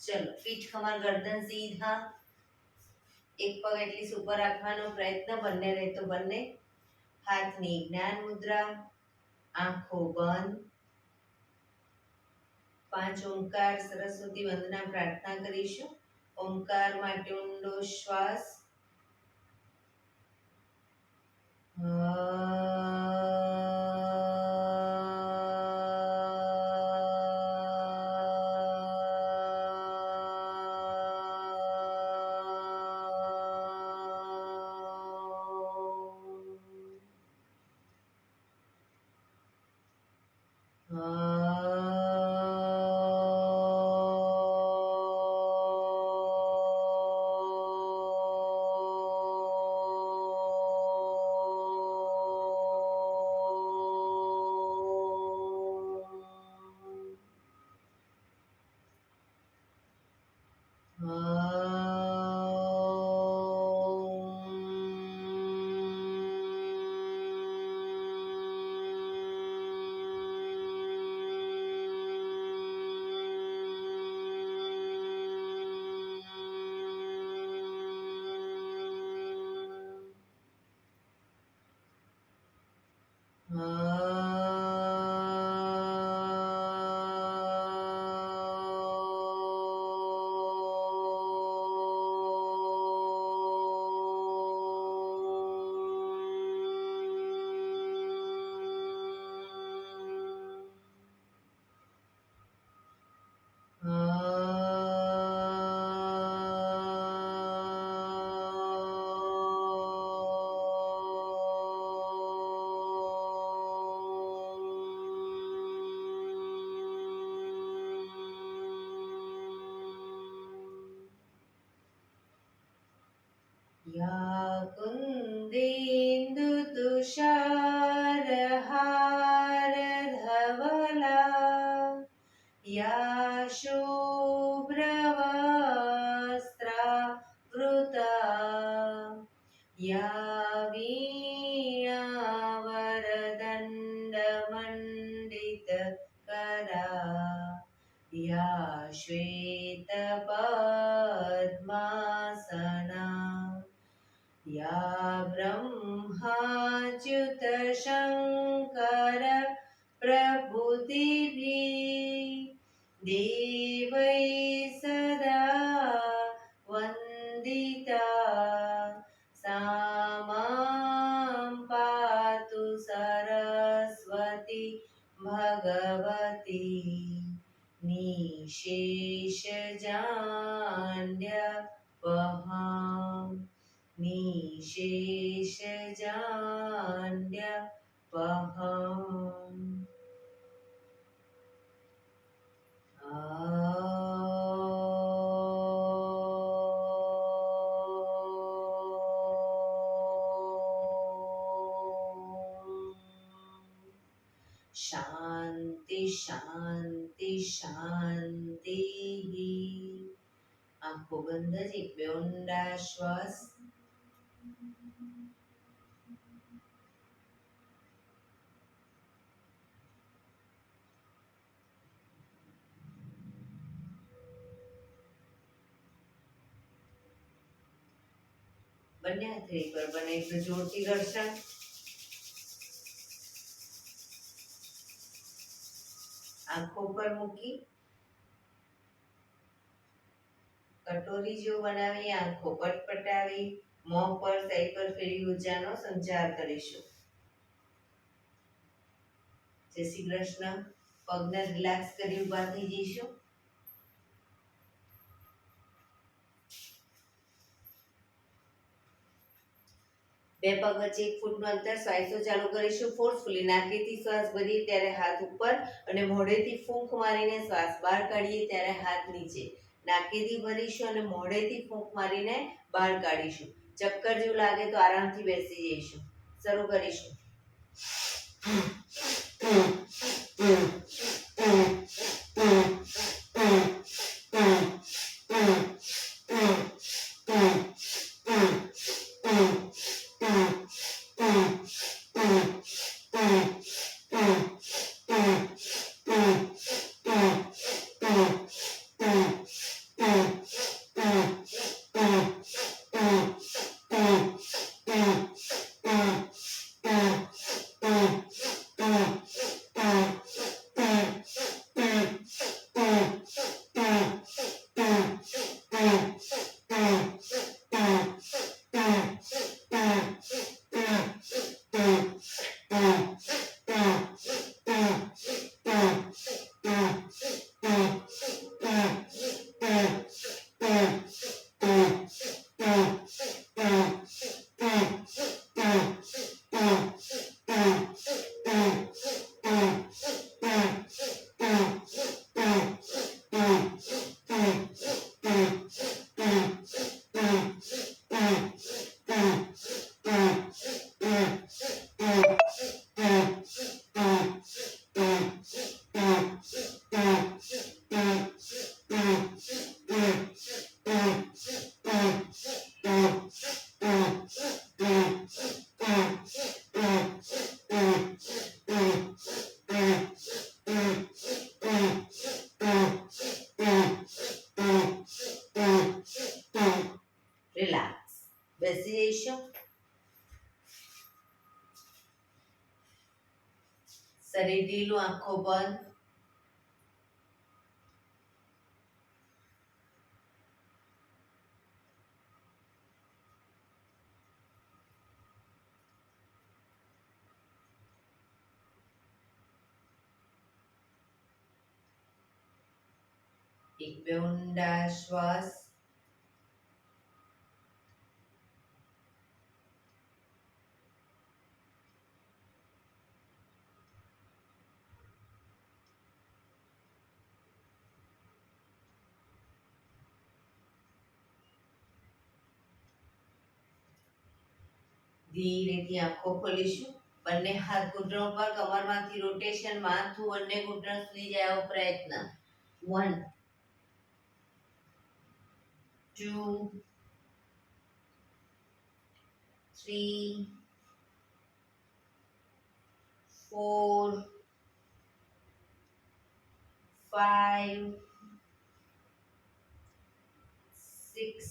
ચલો, પીઠ કમર ગરદન સીધા, એક પગ એટલી ઉપર રાખવાનો પ્રયત્ન, બંને રહે તો બંને. હાથની જ્ઞાન મુદ્રા, આંખો બંધ. 5 ઓમકાર સરસ્વતી વંદના પ્રાર્થના કરીશું. ઓમકાર માટે ઊંડો શ્વાસ. या कुन्देन्दु तुषारहारधवला या शुभ्रवस्त्रावृता या वीणावरदण्डमण्डितकरा या श्वेतपद्मासना या ब्रह्माच्युत शङ्कर प्रभृतिभिः देवैः सदा वन्दिता सा मां पातु सरस्वती भगवती निशेषजाड्यपहां निशेषजाड्यपहाम् शांति शांति शांति. आंखों बंद જ એક બે ઊંડા શ્વાસ. બંને હાથે પર બને એટલે જોરથી ઘર્ષણ. આંખો પર મૂકી કટોરી જેવું બનાવી આંખો પટપટાવી મોં પર સાઈડ પર ફેરી ઊર્જાનો સંચાર કરીશું. જય શ્રી કૃષ્ણ. પગને રિલેક્સ કરી ઊભા થઈ જઈશું. બે પગ વચ્ચે 1 ફૂટનું અંતર. શ્વાસો ચાલુ કરીશું. ફોર્સફુલી નાકેથી શ્વાસ ભરીએ ત્યારે હાથ ઉપર અને મોઢેથી ફૂંક મારીને શ્વાસ બહાર કાઢીએ ત્યારે હાથ નીચે. નાકેથી ભરીશું અને મોઢેથી ફૂંક મારીને બહાર કાઢીશું. ચક્કર જેવું લાગે તો આરામથી બેસી જઈશું. શરૂ કરીશું. શરીર ઢીલું, આંખો બંધ. એક બે ઊંડા શ્વાસ. ધીરેથી આંખો ખોલીશું. બંને હાથ ઘૂંટણો પર, કમરમાંથી રોટેશન, માથું બંને ઘૂંટણ સુધી જાય એવો પ્રયત્ન. 1 2 3 4 5 6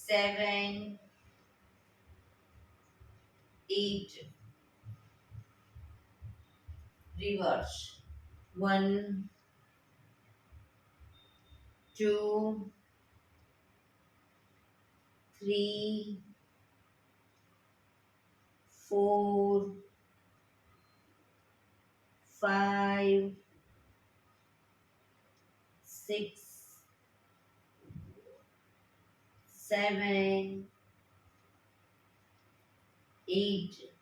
7 8. Reverse. 1 2 3 4 5 6 7 8.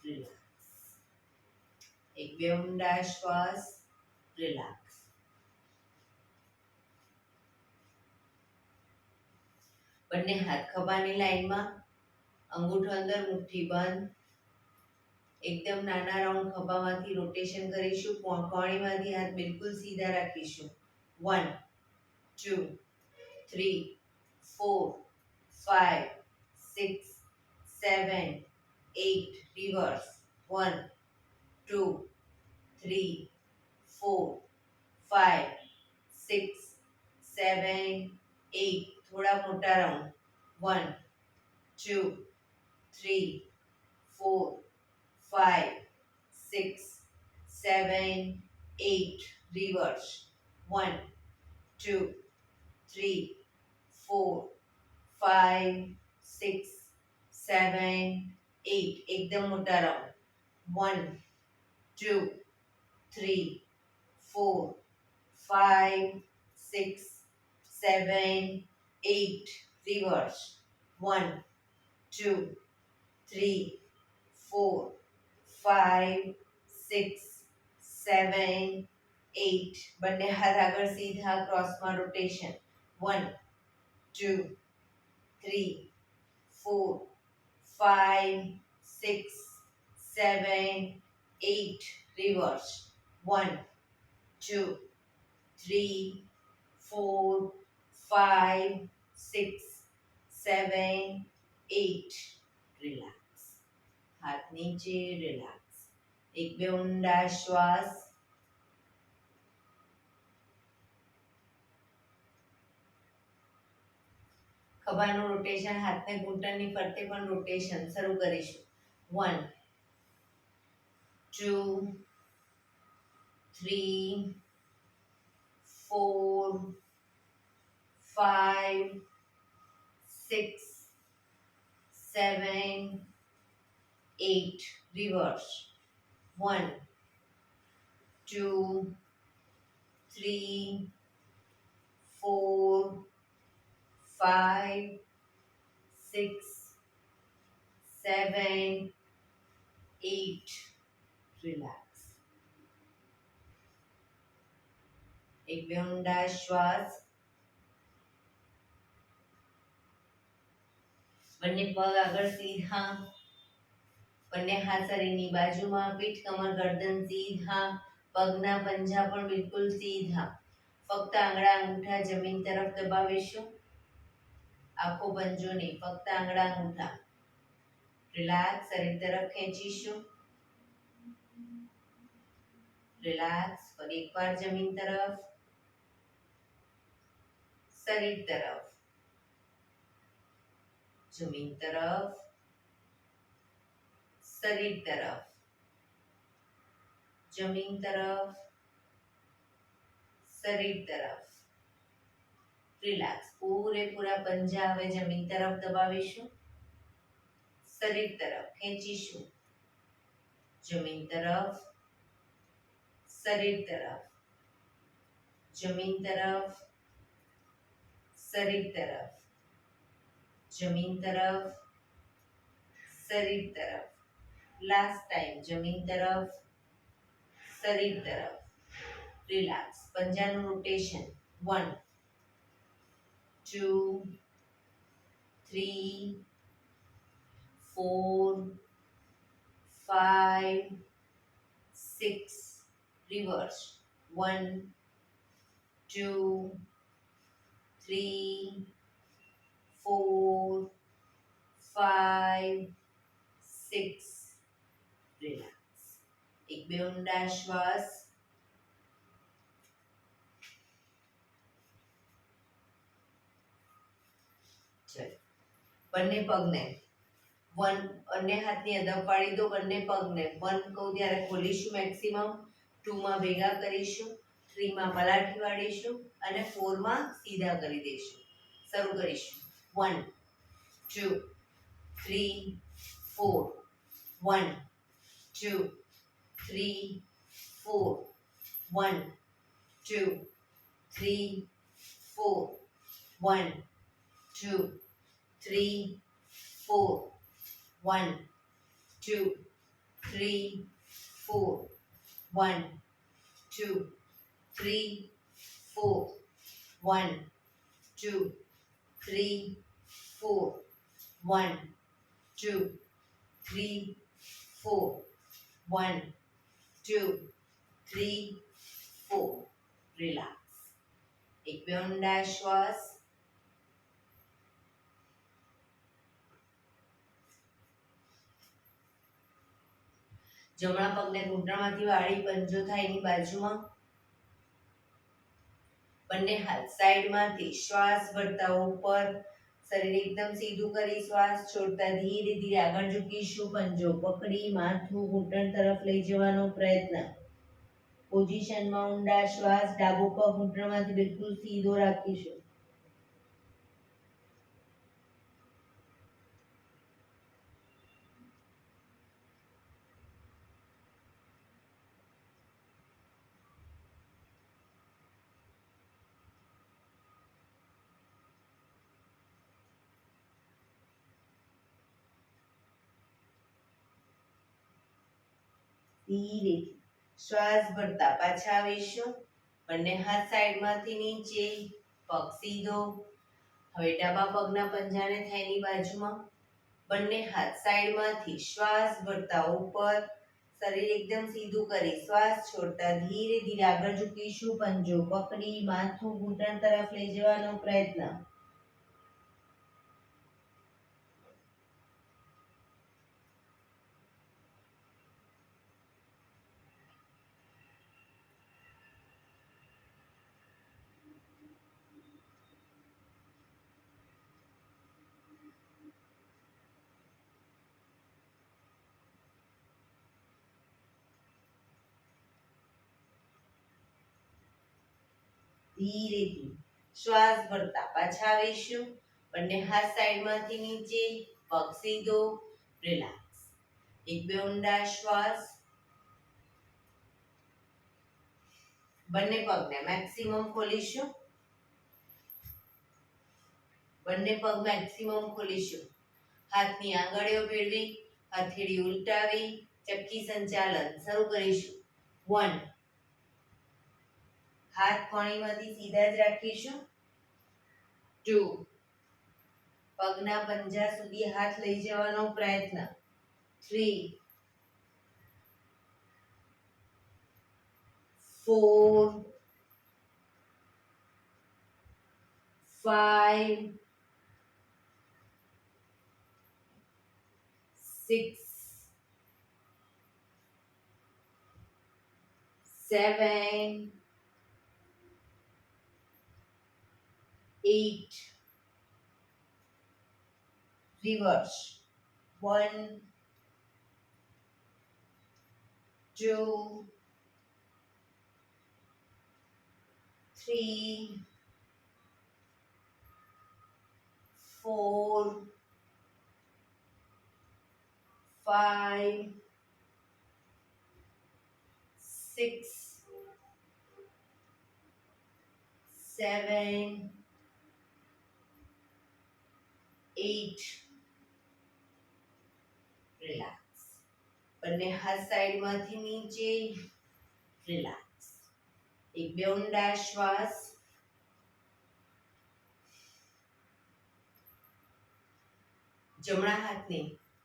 Relax. એક બે ઊંડા શ્વાસ. રિલેક્સ. બંને હાથ ખભાની લાઈનમાં, અંગૂઠો અંદર, મુઠ્ઠી બંધ. એકદમ નાના રાઉન્ડ ખભામાંથી રોટેશન કરીશું. કોણીમાંથી હાથ બિલકુલ સીધા રાખીશું. 1 2 3 4 5 6 7 8. Reverse. 1 2 3 4 5 6 7 8. થોડા મોટા રાઉન્ડ. 1 2 3 4 5 6 7 8. Reverse. 1 2 3 4 5 6 7 8. એકદમ મોટા રાઉન્ડ. 1 2 3 4 5 6 7 8. Reverse. 1 2 3 4 5 6 7 8. બંને હાથ આગળ સીધા, ક્રોસમાં રોટેશન. 1 2 3 4 5 6 7 8. Reverse. 1 2 3 4 5 6 7 8. રિલેક્સ. હાથ નીચે. રિલેક્સ. એક બે ઊંડા શ્વાસ. ખભાનું રોટેશન, હાથને ઘૂંટણની ફરતે પણ રોટેશન શરૂ કરીશું. 1 2 3 4 5 6 7 8. Reverse. 1 2 3 4 5 6 7 8. Relax. એક બે ઊંડા શ્વાસ. બંને પગ આગળ સીધા, બંને હાથ શરીરની બાજુમાં, પીઠ, કમર, ગરદન સીધા, પગના પંજા પણ બિલકુલ સીધા. ફક્ત આંગળા અંગૂઠા જમીન તરફ દબાવીશું. આખો પંજો નહીં, ફક્ત આંગળા અંગૂઠા. રિલેક્સ. શરીર તરફ ખેંચીશું. રિલેક્સ. ફરી એકવાર જમીન તરફ, શરીર તરફ, જમીન તરફ, શરીર તરફ, જમીન તરફ, શરીર તરફ. રિલેક્સ. પૂરેપૂરા પંજા હવે જમીન તરફ દબાવીશું, શરીર તરફ ખેંચીશું, જમીન તરફ, શરીર તરફ, જમીન તરફ, શરીર તરફ, જમીન તરફ, શરીર તરફ. લાસ્ટ ટાઈમ જમીન તરફ, શરીર તરફ. રિલેક્સ. પંજાનું રોટેશન 1 2 3 4 5 6. રિવર્સ 1 2 3 4 5 6. રિલેક્સ. એક બે ઊંડા શ્વાસ. બંને પગને 1 બંને હાથની અદબ પાડી દો. બંને પગને 1 કહું ત્યારે ખોલીશું મેક્સિમમ, 2 માં ભેગા કરીશું, 3 માં પલાઠી વાળીશું અને 4 માં સીધા કરી દઈશું. શરૂ કરીશું. 1 2 3 4 1 2 3 4 1 2 3 4 1 2 3 4 1 2 3 4 1 2 3 4 1 2 3 4 1 2 3 4 1 2 3 4. રિલેક્સ. એક બે ઊંડા શ્વાસ. જમણા પગને ઘૂંટણમાંથી વાળી પંજો થાય એની બાજુમાં. બંને હાથ સાઈડમાંથી શ્વાસ ભરતા ઉપર, શરીર એકદમ સીધું કરી શ્વાસ છોડતા ધીરે ધીરે આગળ ઝૂકીશું. પંજો પકડી માથું ઘૂંટણ તરફ લઈ જવાનો પ્રયત્ન. પોઝિશનમાં ઊંડા શ્વાસ. ડાબો પગ ઘૂંટણમાંથી બિલકુલ સીધો રાખીશું. ધીરેથી શ્વાસ ભરતા પાછા આવીશું. બંને હાથ સાઈડમાંથી નીચે, પગ સીધો. હવે ડાબા પગના પંજાને થાયની બાજુમાં. બંને હાથ સાઈડમાંથી શ્વાસ ભરતા ઉપર, શરીર એકદમ સીધું કરી શ્વાસ છોડતા ધીરે ધીરે આગળ ઝૂકીશું. પંજો પકડી માથું ઘૂંટણ તરફ લઈ જવાનો પ્રયત્ન. ધીરેથી શ્વાસ ભરતા પાછા આવીશું. બંને હાથ સાઈડમાંથી નીચે, પગ સીધો. રિલેક્સ. એક બે ઊંડા શ્વાસ. બંને પગને મેક્સિમમ ખોલીશું. બંને પગ મેક્સિમમ ખોલીશું. હાથની આંગળીઓ ભેળવી, હથેળી ઉલટાવી, ચક્કી સંચાલન શરૂ કરીશું. 1 હાથ કોણીમાંથી સીધા જ રાખીશું. 2 પગના પંજા સુધી હાથ લઈ જવાનો પ્રયત્ન. 3 4 5 6 7 8. Reverse. 1 2, 3, 4, 5, 6, 7, 8. રિલેક્સ. બંને હાથ સાઈડમાંથી નીચે. રિલેક્સ. એક બે ઊંડા શ્વાસ. જમણા હાથને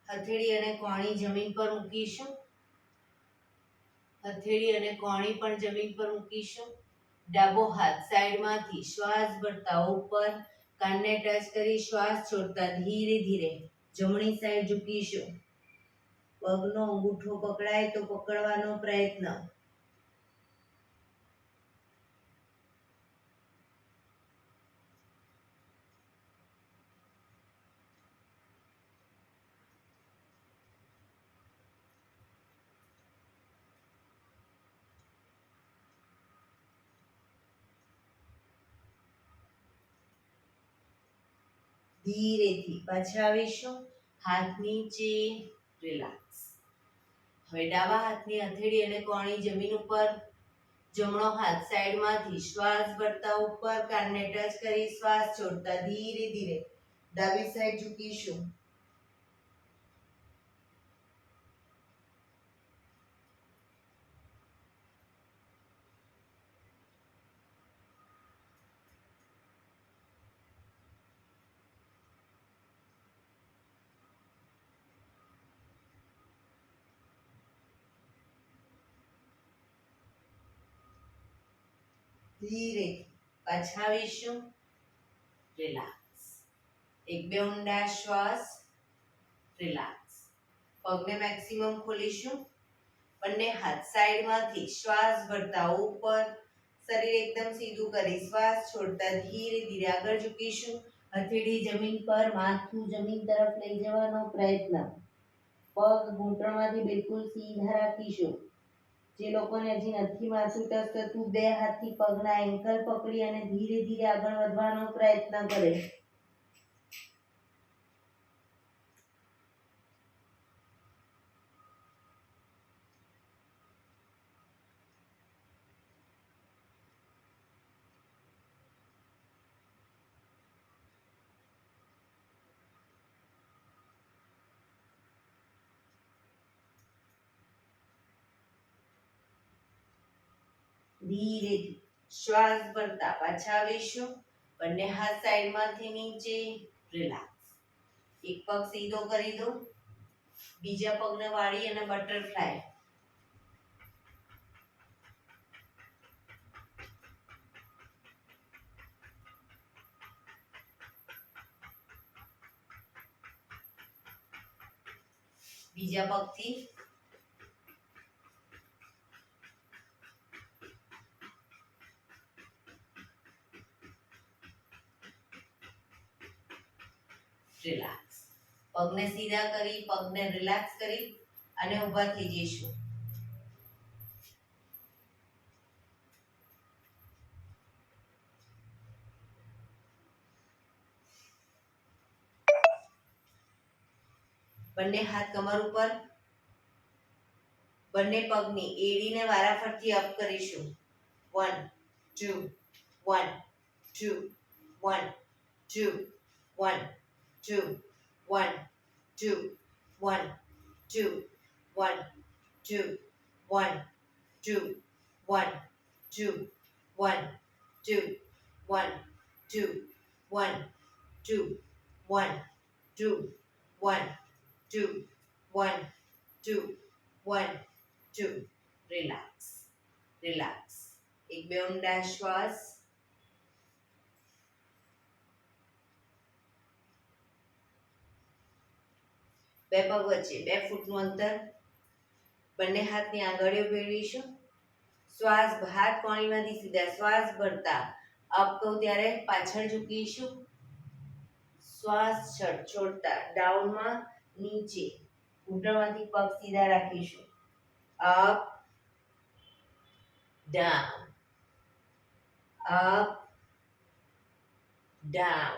હથેળી અને કોણી જમીન પર મૂકીશું. હથેળી અને કોણી પણ જમીન પર મૂકીશું. ડાબો હાથ સાઈડમાંથી શ્વાસ ભરતા ઉપર કાનને ટચ કરી શ્વાસ છોડતા ધીરે ધીરે જમણી સાઈડ ઝૂકીશું. પગનો અંગૂઠો પકડાય તો પકડવાનો પ્રયત્ન. ધીરેથી પાછા આવીશું. હાથ નીચે. રિલેક્સ. હવે ડાબા હાથની હથેળી અને કોણી જમીન ઉપર. જમણો હાથ સાઈડમાંથી શ્વાસ ભરતા ઉપર કાનને ટચ કરી શ્વાસ છોડતા ધીરે ધીરે ડાબી સાઈડ ઝૂકીશું. ધીરે પાછા આવીશું. રિલેક્સ. એક બે ઊંડા શ્વાસ. રિલેક્સ. પગને મેક્સિમમ ખોલીશું. બંને હાથ સાઈડમાંથી શ્વાસ ભરતા ઉપર. શરીર એકદમ સીધું કરી શ્વાસ છોડતા ધીરે ધીરે આગળ ઝૂકીશું. હથેળી જમીન પર, માથું જમીન તરફ લઈ જવાનો પ્રયત્ન. પગ ઘૂંટણમાંથી બિલકુલ સીધા રાખીશું. જે લોકોને હજી નથી માથું ટચ થતું, બે હાથથી પગના એન્કલ પકડી અને ધીરે ધીરે આગળ વધવાનો પ્રયત્ન કરે. ધીરેથી શ્વાસ ભરતા પાછા આવીશું. બંને હાથ સાઈડમાંથી નીચે. રિલેક્સ. એક પગ સીધો કરી દો. બીજા પગને વાળી અને બટરફ્લાય. બીજા પગથી રિલેક્સ. પગને સીધા કરી, પગને રિલેક્સ કરી અને ઊભા થઈ જઈશું. બંને હાથ કમર ઉપર. બંને પગની એડીને વારાફરતી અપ કરીશું. 1 2 1 2 1 2 1 2 1 2 1 2 1 2 1 2 1 2 1 2 1 2 1 2 1 2 1 2 1 2 1 2. રિલેક્સ. રિલેક્સ. એક બે ઊંડા શ્વાસ. બે પગ વચ્ચે 2 ફૂટનું અંતર. બંને હાથની આંગળીઓ ભેળવીશું. શ્વાસ હાથ કોણીમાંથી સીધા શ્વાસ ભરતા અપ કહું ત્યારે પાછળ ઝૂકીશું. શ્વાસ છોડતા ડાઉનમાં નીચે. ઘૂંટણમાંથી પગ સીધા રાખીશું. Up down, up, down,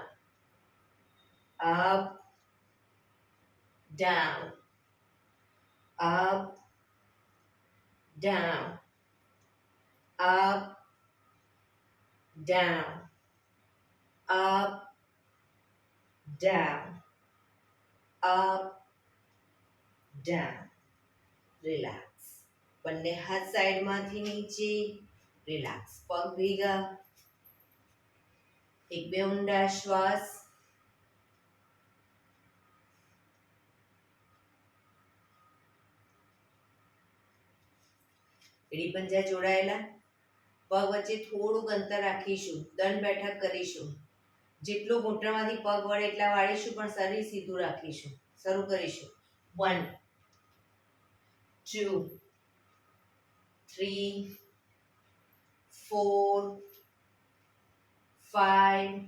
up, down, up, down, up, down, up, down, up, down. Relax. બંને હાથ સાઈડમાંથી નીચે. રિલેક્સ. પગ ભેગા. એક બે ઊંડા શ્વાસ. એડી પંજા જોડાયેલા. પગ વચ્ચે થોડુંક અંતર રાખીશું. દંડ બેઠક કરીશું. જેટલું ઘૂંટણમાંથી પગ વળે એટલા વાળીશું, પણ શરીર સીધું રાખીશું. શરૂ કરીશું. 1 2 3 4 5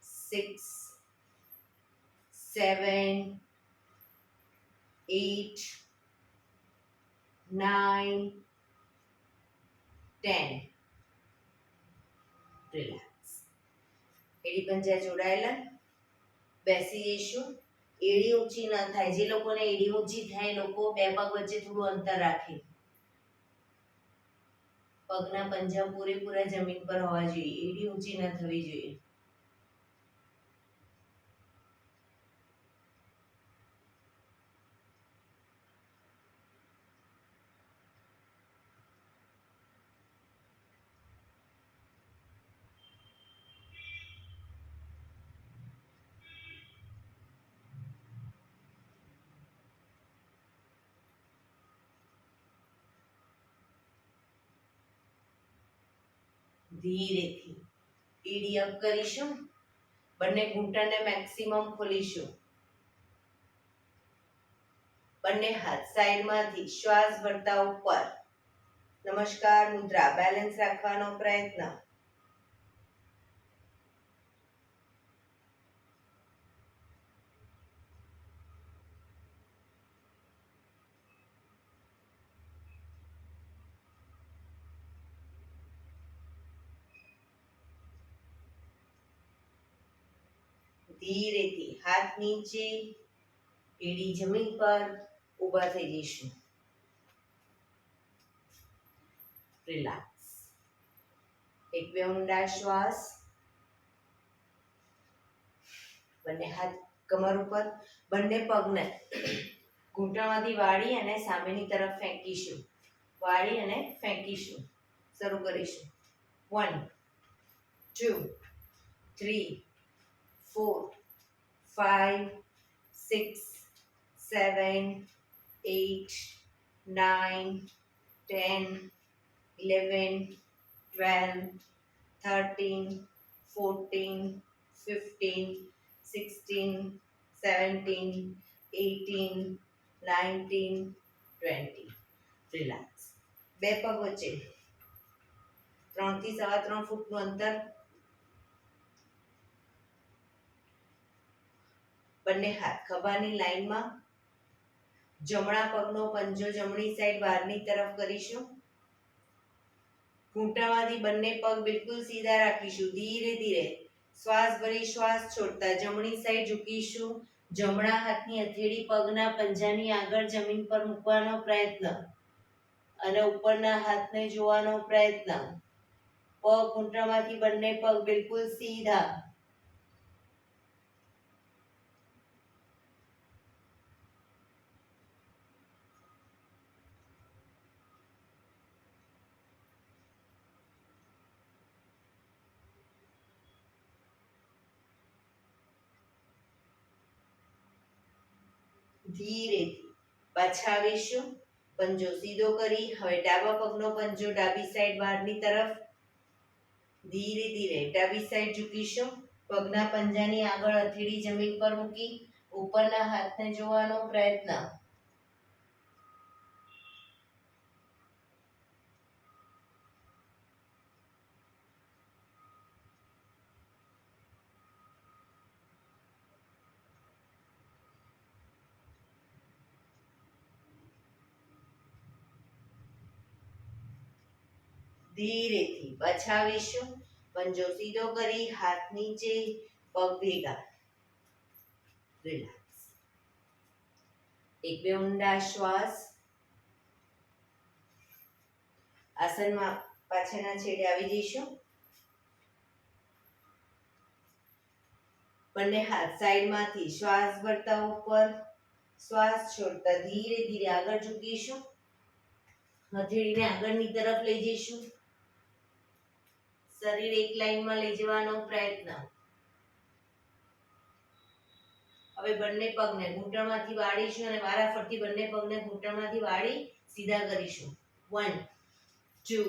6 7 8 9 10. રિલેક્સ. એડી પંજા જોડાયેલા. બેસી જઈશું. એડી ઊંચી ન થાય. જે લોકોને એડી ઊંચી થાય એ લોકો બે પગ વચ્ચે થોડું અંતર રાખે. પગના પંજા પૂરેપૂરા જમીન પર હોવા જોઈએ. એડી ઊંચી ન થવી જોઈએ. ધીરેથી એડી અપ કરીશું. બંને ઘૂંટણને મેક્સિમમ ખોલીશું. બંને હાથ સાઈડમાંથી શ્વાસ ભરતા ઉપર. નમસ્કાર મુદ્રા. બેલેન્સ રાખવાનો પ્રયત્ન. ધીરેથી હાથ નીચે. એડી જમીન પર. ઊભા થઈ જઈશું. રિલેક્સ. એક બે ઊંડા શ્વાસ. બંને હાથ કમર ઉપર. બંને પગને ઘૂંટણમાંથી વાળી અને સામેની તરફ ફેંકીશું. વાળી અને ફેંકીશું. શરૂ કરીશું. 1 2 3 4 5 6 7 8 9 10 11 12 13 14 15 16 17 18 19 20. રિલેક્સ. બે પગ વચ્ચે 3 થી 3.25 ફૂટનું અંતર. બંને હાથ ખભાની લાઈનમાં. જમણા પગનો પંજો જમણી સાઈડ બહારની તરફ કરીશું. ઘૂંટણમાંથી બંને પગ બિલકુલ સીધા રાખીશું. ધીરે ધીરે શ્વાસ ભરી શ્વાસ છોડતા જમણી સાઈડ ઝૂકીશું. જમણા હાથની હથેળી પગના પંજાની આગળ જમીન પર મૂકવાનો પ્રયત્ન અને ઉપરના હાથને જોવાનો પ્રયત્ન. પગ ઘૂંટણમાંથી બંને પગ બિલકુલ સીધા. ધીરેથી પાછા આવીશું. પંજો સીધો કરી હવે ડાબા પગનો પંજો ડાબી સાઈડ બહારની તરફ. ધીરે ધીરે ડાબી સાઈડ ઝૂકીશું. પગના પંજાની આગળ હથેળી જમીન પર મૂકી ઉપરના હાથને જોવાનો પ્રયત્ન. ધીરેથી પછાવીશું. પંજો સીધો કરી હાથ નીચે, પગ ભેગા. રિલેક્સ. એક બે ઊંડા શ્વાસ. આસનમાં પાછળના છેડે આવી જઈશું. બંને હાથ સાઈડમાંથી શ્વાસ ભરતા ઉપર, શ્વાસ છોડતા ધીરે ધીરે આગળ ઝૂકીશું. હથેળીને આગળની તરફ લઈ જઈશું. શરીર એક લાઈનમાં લઈ જવાનો પ્રયત્ન. હવે બંને પગને ઘૂંટણમાંથી વાળીશું અને વારાફરતી બંને પગને ઘૂંટણમાંથી વાળી સીધા કરીશું. 1 2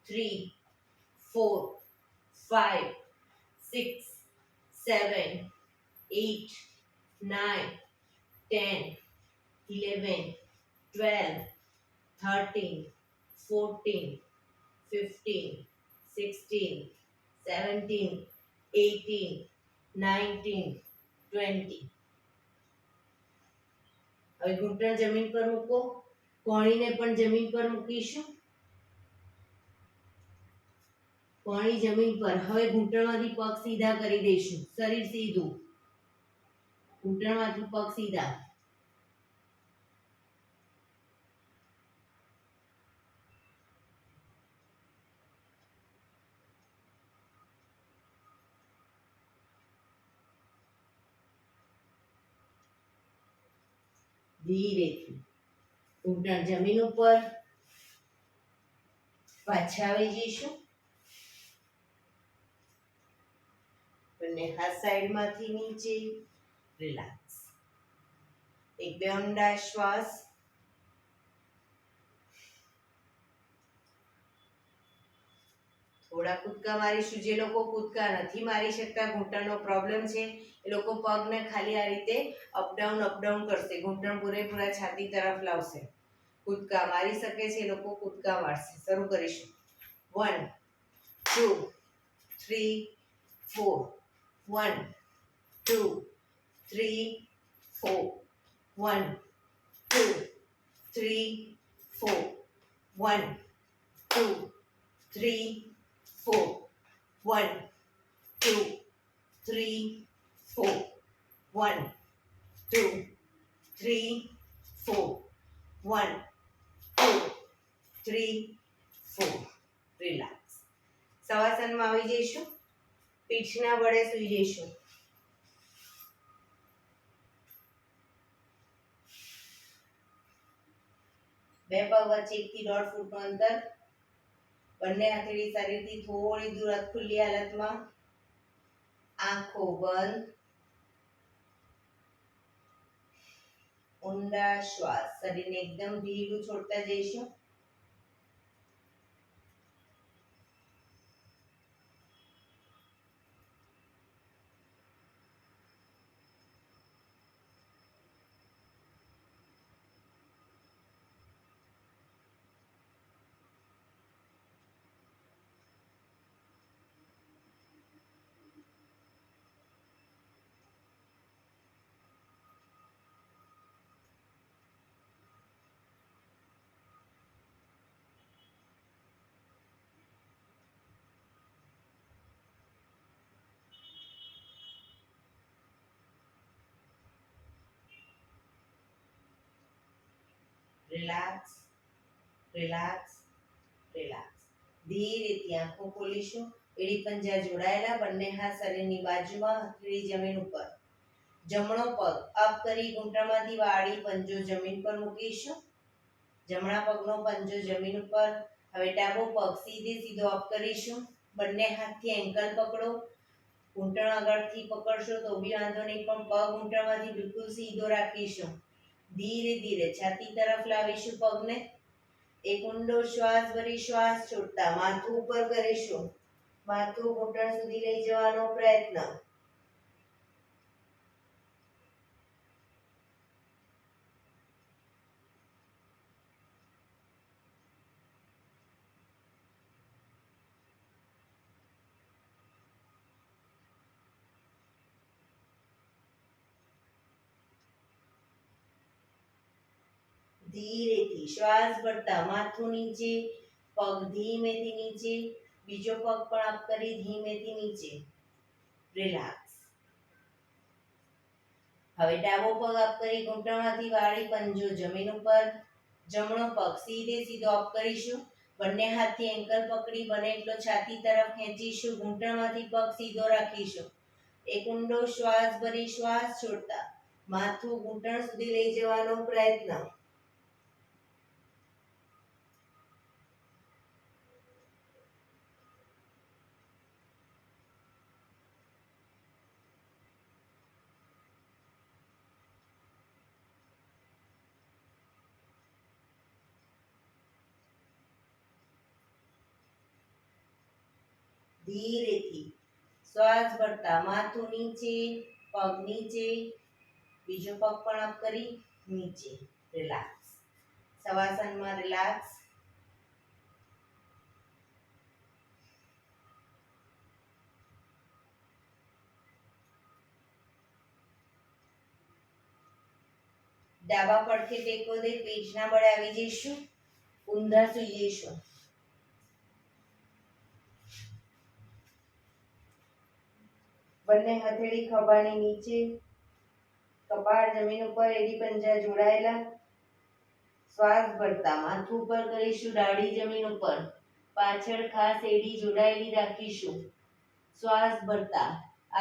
3 4 5 6 7 8 9 10 11 12 13 14 15 16 17 18 19 20. હવે ઘૂંટણ જમીન પર મૂકો. કોણીને પણ જમીન પર મૂકીશું. કોણી જમીન પર. હવે ઘૂંટણમાંથી પગ સીધા કરી દઈશું. શરીર સીધું. ઘૂંટણમાંથી પગ સીધા. ધીરેથી ઘૂંટણ જમીન ઉપર. પાછા આવી જઈશું. બંને હાથ સાઈડમાંથી નીચે. રિલેક્સ. એક બે ઊંડા શ્વાસ. થોડા કૂદકા મારીશું. જે લોકો કૂદકા નથી મારી શકતા, ઘૂંટણનો પ્રોબ્લેમ છે, એ લોકો પગને ખાલી આ રીતે અપડાઉન કરશે. ઘૂંટણ પૂરેપૂરા છાતી તરફ લાવશે. કૂદકા મારી શકે છે એ લોકો કૂદકા મારશે. શરૂ કરીશું. 1 2 3 4 1 2 3 4 1 2 3 4 1 2 3 4 1 2 3 4 1 2 3 4 1 2 3 4. રિલેક્સ. શવાસનમાં આવી જઈશું. પીઠના બળે સૂઈ જઈશું. બે પગ વચ્ચે 1 થી 1.5 ફૂટનું અંતર. બંને હથેળી શરીરથી થોડી દૂર ખુલ્લી હાલતમાં. આંખો બંધ. ઊંડા શ્વાસ. શરીરને એકદમ ઢીલું છોડતા જઈશું. રિલેક્સ. રિલેક્સ. રિલેક્સ. ધીરેથી આંખો ખોલીશું. એડી પંજા જોડાયેલા. બંને હાથ શરીરની બાજુમાં. હથેળી જમીન ઉપર. જમણો પગ અપ કરી ઘૂંટણમાંથી વાળી પંજો જમીન પર મૂકીશું. જમણા પગનો પંજો જમીન ઉપર. હવે ડાબો પગ સીધો અપ કરીશું. બંને હાથથી એન્કલ પકડો. ઘૂંટણ આગળથી પકડશો તો બી વાંધો નહીં, પણ પગ ઘૂંટણમાંથી બિલકુલ સીધો રાખીશું. ધીરે ધીરે છાતી તરફ લાવીશું પગને. એક ઊંડો શ્વાસ ભરી શ્વાસ છોડતા માથું ઉપર કરીશું. માથું ઘૂંટણ સુધી લઈ જવાનો પ્રયત્ન. ધીરેથી શ્વાસ ભરતા માથું નીચે, પગ ધીમેથી નીચે, બીજો પગ પણ અપ કરી ધીમેથી નીચે. રિલેક્સ. હવે ડાબો પગ અપ કરી ઘૂંટણમાંથી વાળી પંજો જમીન ઉપર. જમણો પગ સીધે સીધો અપ કરીશું. બંને હાથથી એન્કલ પકડી બને એટલો છાતી તરફ ખેંચીશું. ઘૂંટણમાંથી પગ સીધો રાખીશું. એક ઊંડો શ્વાસ ભરી શ્વાસ છોડતા માથું ઘૂંટણ સુધી લઈ જવાનો પ્રયત્ન. ધીરેથી શ્વાસ ભરતા માથું નીચે, પગ નીચે, બીજો પગ પણ અપ કરી નીચે. રિલેક્સ. શવાસનમાં રિલેક્સ. ડાબા પડખે ટેકો દે પેટના બળે આવી જઈશું. ઊંધા સૂઈ જઈશું. બંને હથેળી ખભાની નીચે, કપાળ જમીન ઉપર, એડી પંજા જોડાયેલા. શ્વાસ ભરતા માથું ઉપર કરીશું, દાઢી જમીન ઉપર, પાછળ ખાસ એડી જોડાયેલી રાખીશું. શ્વાસ ભરતા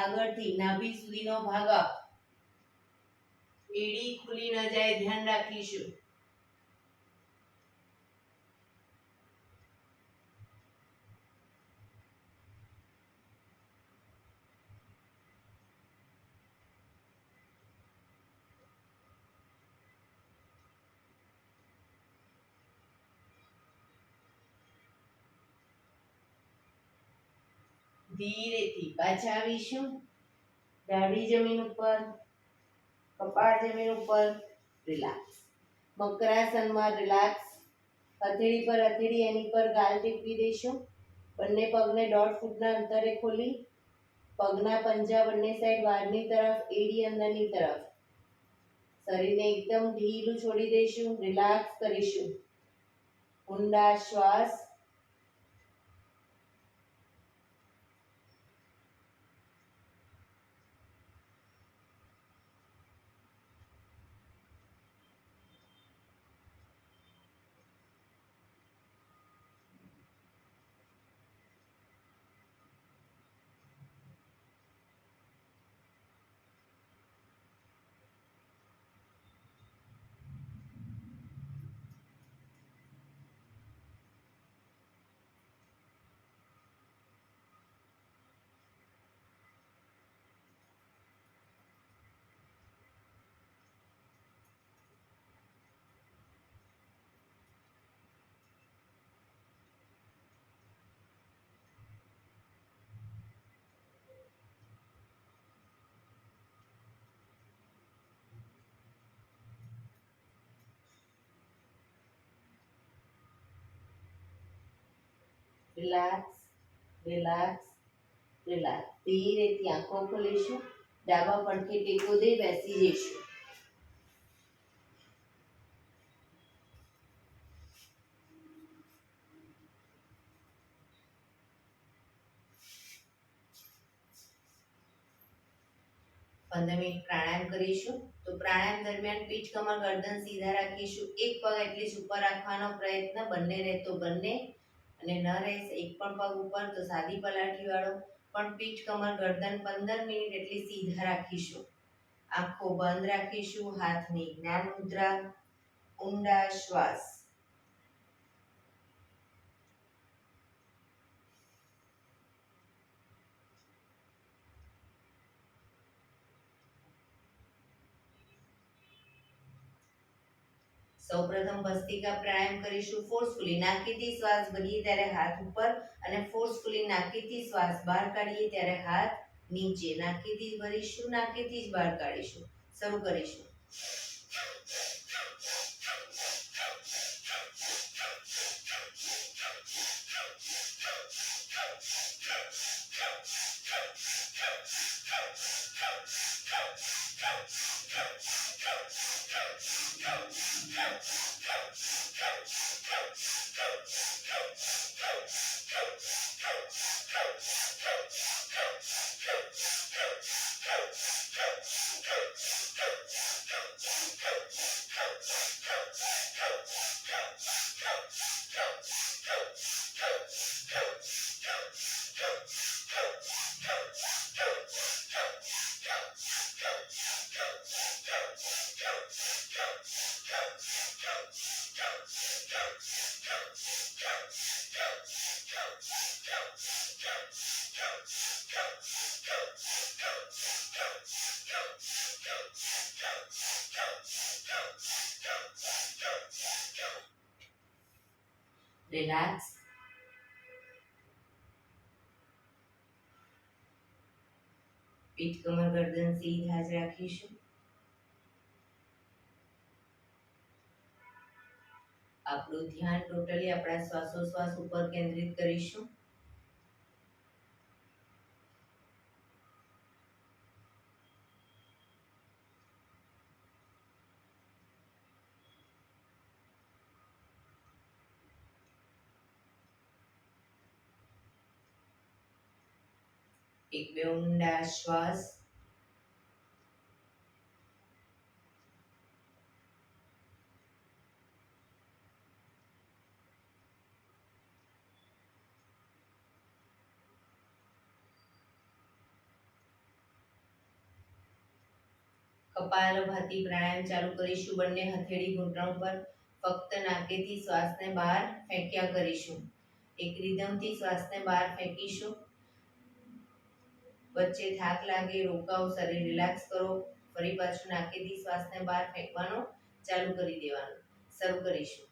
આગળથી નાભી સુધીનો ભાગ અપ. એડી ખુલી ન જાય ધ્યાન રાખીશું. ધીરેથી પાછા આવીશું. દાઢી જમીન ઉપર, કપાળ જમીન ઉપર. રિલેક્સ. મકરાસનમાં રિલેક્સ. હથેળી પર હથેળી એની પર ગાલ ટેકવી દઈશું. બંને પગને 1.5 ફૂટના અંતરે ખોલી, પગના પંજા બંને સાઈડ બહારની તરફ, એડી અંદરની તરફ. શરીરને એકદમ ઢીલું છોડી દઈશું. રિલેક્સ કરીશું. ઊંડા શ્વાસ. રિલેક્સ. રિલેક્સ. રિલેક્સ. ધીરેથી આંખો ખોલીશું. ડાબા પડખે ટેકો દઈ બેસી જઈશું. પ્રાણાયામ કરીશું. તો પ્રાણાયામ દરમિયાન પીઠ, કમર, ગરદન સીધા રાખીશું. એક પગ એટલીસ્ટ ઉપર રાખવાનો પ્રયત્ન. બંને રહે તો બંને, અને ન રહે એક પણ પગ ઉપર તો સાદી પલાઠી વાળો. પણ પીઠ, કમર, ગરદન 15 મિનિટ એટલી સીધા રાખીશું. આંખો બંધ રાખીશું. હાથની જ્ઞાન મુદ્રા. ઊંડા શ્વાસ. સૌપ્રથમ ભસ્ત્રિકા પ્રાણાયામ કરીશું. ફોર્સફુલી નાકેથી શ્વાસ ભરીએ ત્યારે હાથ ઉપર, અને ફોર્સફુલી નાકેથી શ્વાસ બહાર કાઢીએ ત્યારે હાથ નીચે. નાકેથી ભરીશું, નાકેથી જ બહાર કાઢીશું. શરૂ કરીશું. રિલેક્સ. પીઠ કમર ગરદન સીધા જ રાખીશું. આપણું ધ્યાન ટોટલી આપણા શ્વાસોશ્વાસ ઉપર કેન્દ્રિત કરીશું. એક બે ઊંડા શ્વાસ. કપાલભાતિ પ્રાણાયામ ચાલુ કરીશું. બંને હથેળી ઘૂંટણ પર. ફક્ત નાકેથી શ્વાસને બહાર ફેંક્યા કરીશું. એક રિધમથી શ્વાસને બહાર ફેંકીશું. વચ્ચે થાક લાગે, રોકાઓ, શરીર રિલેક્સ કરો. ફરી પાછું નાકેથી શ્વાસને બહાર ફેંકવાનો ચાલુ કરી દેવાનું. શરૂ કરીશું.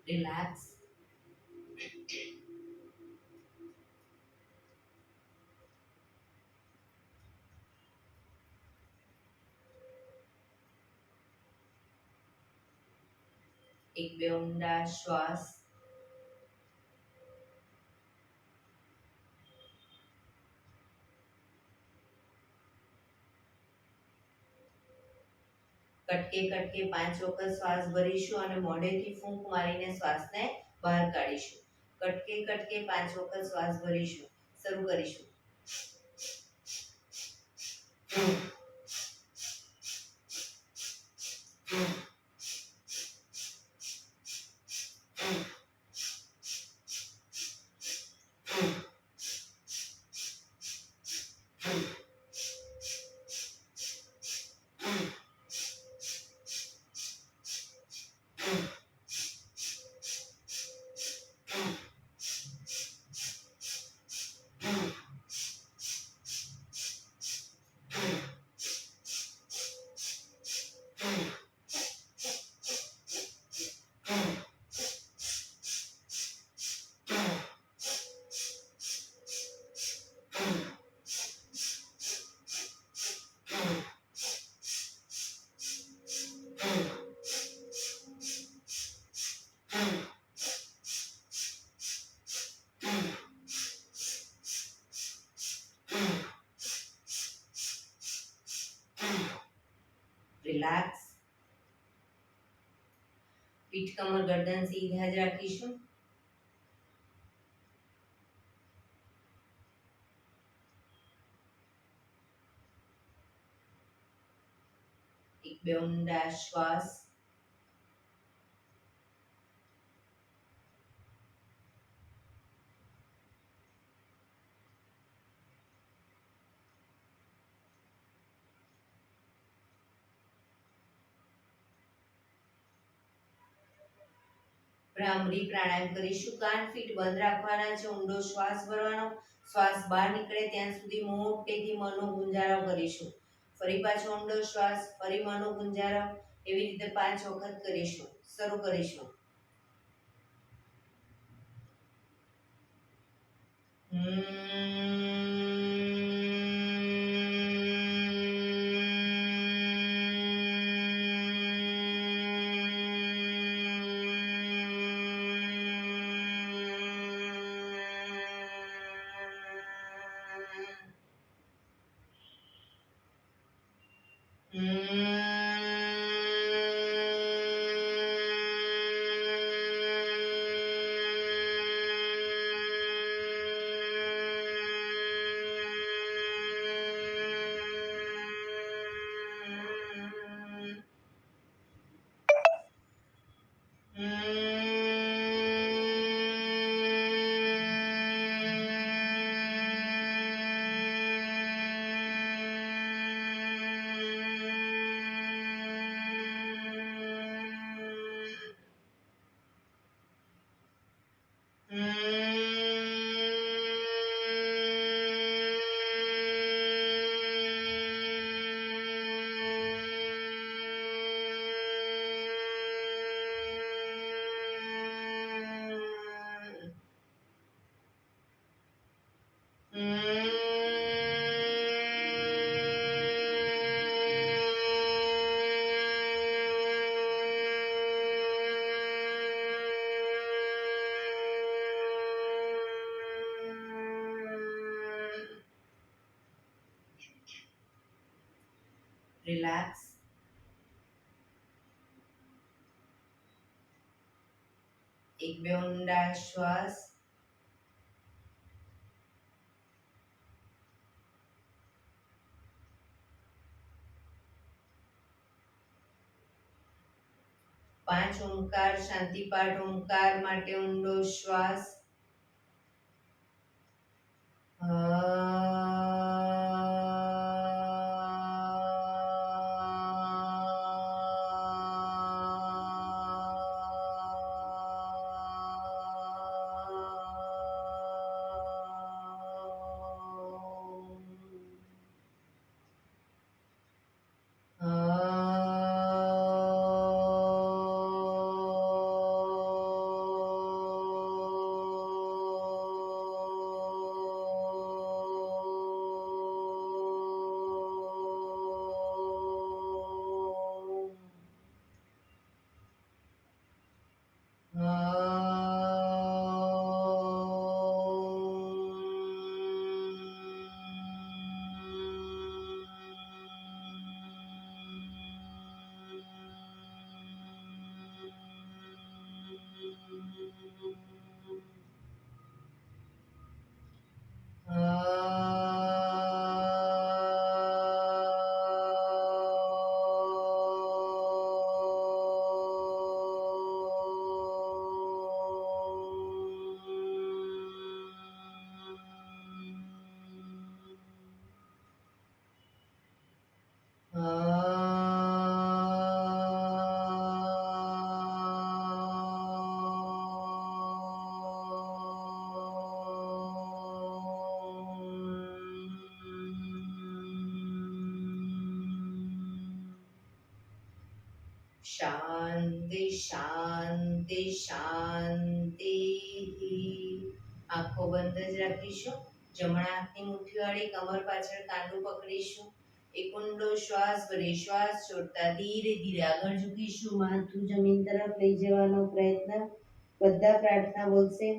રિલેક્સ. એક બે ઊંડા શ્વાસ. કટકે કટકે 5 વખત શ્વાસ ભરીશું અને મોઢેથી ફૂંક મારીને શ્વાસને બહાર કાઢીશું. કટકે કટકે 5 વખત શ્વાસ ભરીશું. શરૂ કરીશું. રિલેક્સ. પીઠ કમર ગરદન સીધા જ રાખીશું. એક બે ઊંડા શ્વાસ. ભ્રામરી પ્રાણાયામ કરીશું. કાન ફીટ બંધ રાખવાના છે. ઊંડો શ્વાસ ભરવાનો. શ્વાસ બહાર નીકળે ત્યાં સુધી મોટેથી મનનો ગુંજારો કરીશું. ફરી પાછો ઊંડો શ્વાસ, ફરી મનનો ગુંજારો. એવી રીતે 5 વખત કરીશું. શરૂ કરીશું. રિલેક્સ. એક બે ઊંડા શ્વાસ. પાંચ ઓમકાર શાંતિ પાઠ. ઓમકાર માટે ઊંડો શ્વાસ. શાંતિ શાંતિ શાંતિ. આંખો બંધ જ રાખીશું. જમણા હાથની મુઠ્ઠી વાળી કમર પાછળ કાંડું પકડીશું. એક ઊંડો શ્વાસ ભરી શ્વાસ છોડતા ધીરે ધીરે આગળ ઝૂકીશું. માથું જમીન તરફ લઈ જવાનો પ્રયત્ન. બધા પ્રાર્થના બોલશે.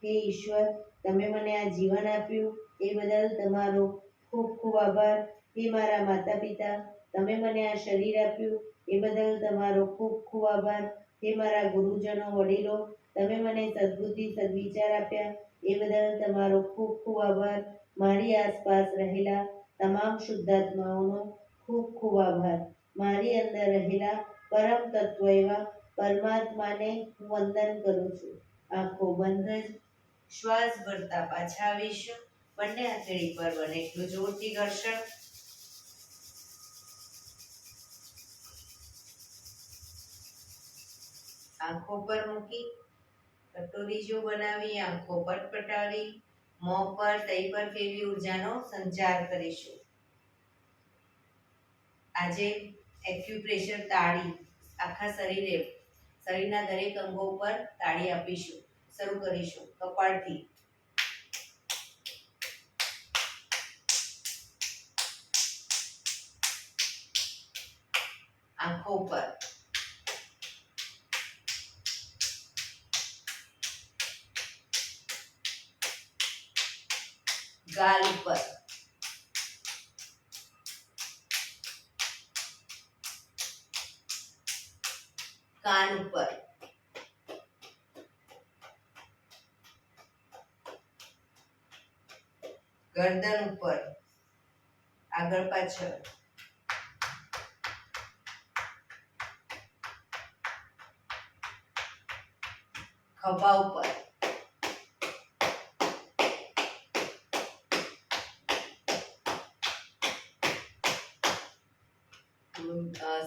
હે ઈશ્વર, તમે મને આ જીવન આપ્યું એ બદલ તમારો ખૂબ ખૂબ આભાર. હે મારા માતા પિતા, તમે મને આ શરીર આપ્યું એ બદલ તમારો ખૂબ ખૂબ આભાર. હે મારા ગુરુજનો, વડીલો, તમે મને સદબુદ્ધિ, સદવિચાર આપ્યા એ બદલ તમારો ખૂબ ખૂબ આભાર. મારી આસપાસ રહેલા તમામ શુદ્ધાત્માઓનો ખૂબ ખૂબ આભાર. મારી અંદર રહેલા પરમ તત્વ એવા પરમાત્માને હું વંદન કરું છું. આંખો બંધ જ શ્વાસ ભરતા પાછા આવીશું. બંને હથેળી પર બને એટલું જોરથી ઘર્ષણ. આંખો પર મૂકી કટોરી જો બનાવી આંખો પટપટાવી મોં પર તઈ પર ફેરવી ઉર્જાનો સંચાર કરીશું. આજે એક્યુપ્રેશર તાળી આખા શરીરના દરેક અંગો પર તાળી આપીશું. શરૂ કરીશું કપાળથી. આંખો પર, ગાલ ઉપર, કાન ઉપર, ગરદન ઉપર, આગળ પાછળ, ખભા ઉપર,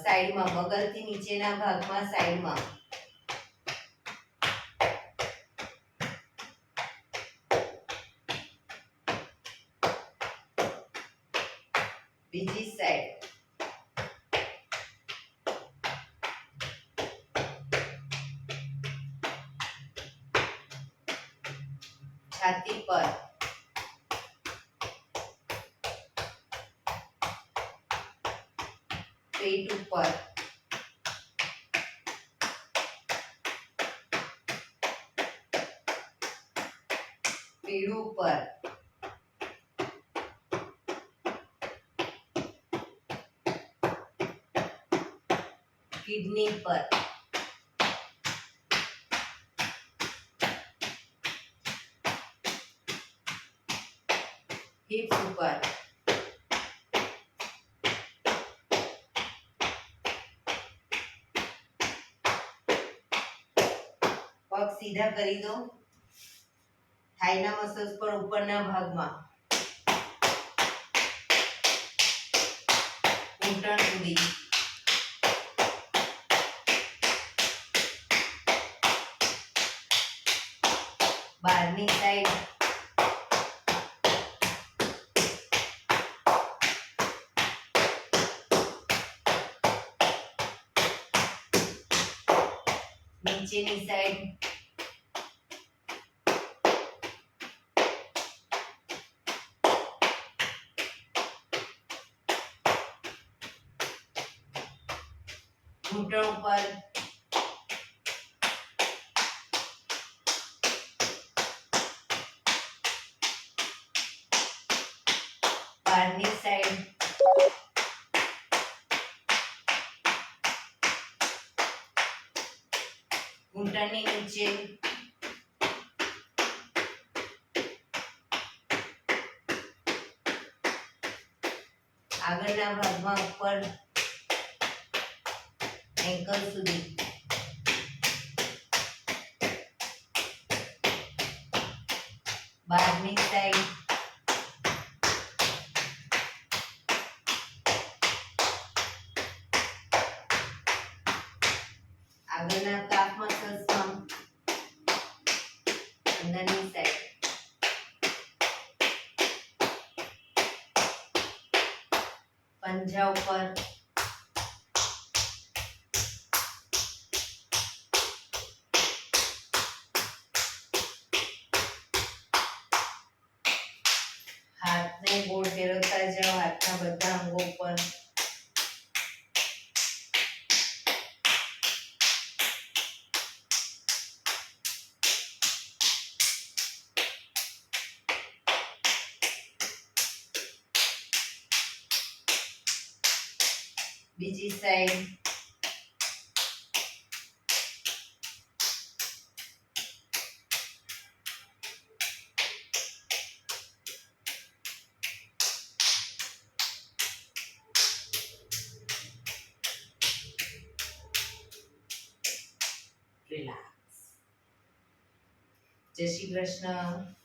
સાઈડમાં બગલથી નીચેના ભાગમાં સાઈડમાં, બીજી સાઈડ, છાતી પર, પેટ ઉપર, પીઠ ઉપર, કિડની પર, હિપ્સ ઉપર, પગ સીધા કરી દો. થાઈના મસલ્સ પણ ઉપરના ભાગમાં, ઘૂંટણ સુધી, બહારની સાઈડ, નીચેની સાઈડ, ઘૂંટણ ઉપર, બહારની સાઈડ, ઘૂંટણની નીચે, આગળના ભાગમાં ઉપર એન્કલ સુધી, બહારની સાઈડ, આગળના કાફ મસલ્સમાં, અંદરની સાઈડ, પંજા ઉપર, હાથને ગોળ ફેરવતા જાઓ હાથના બધા અંગો પર. બીજી સાઈડ. રિલેક્સ. જય શ્રી કૃષ્ણ.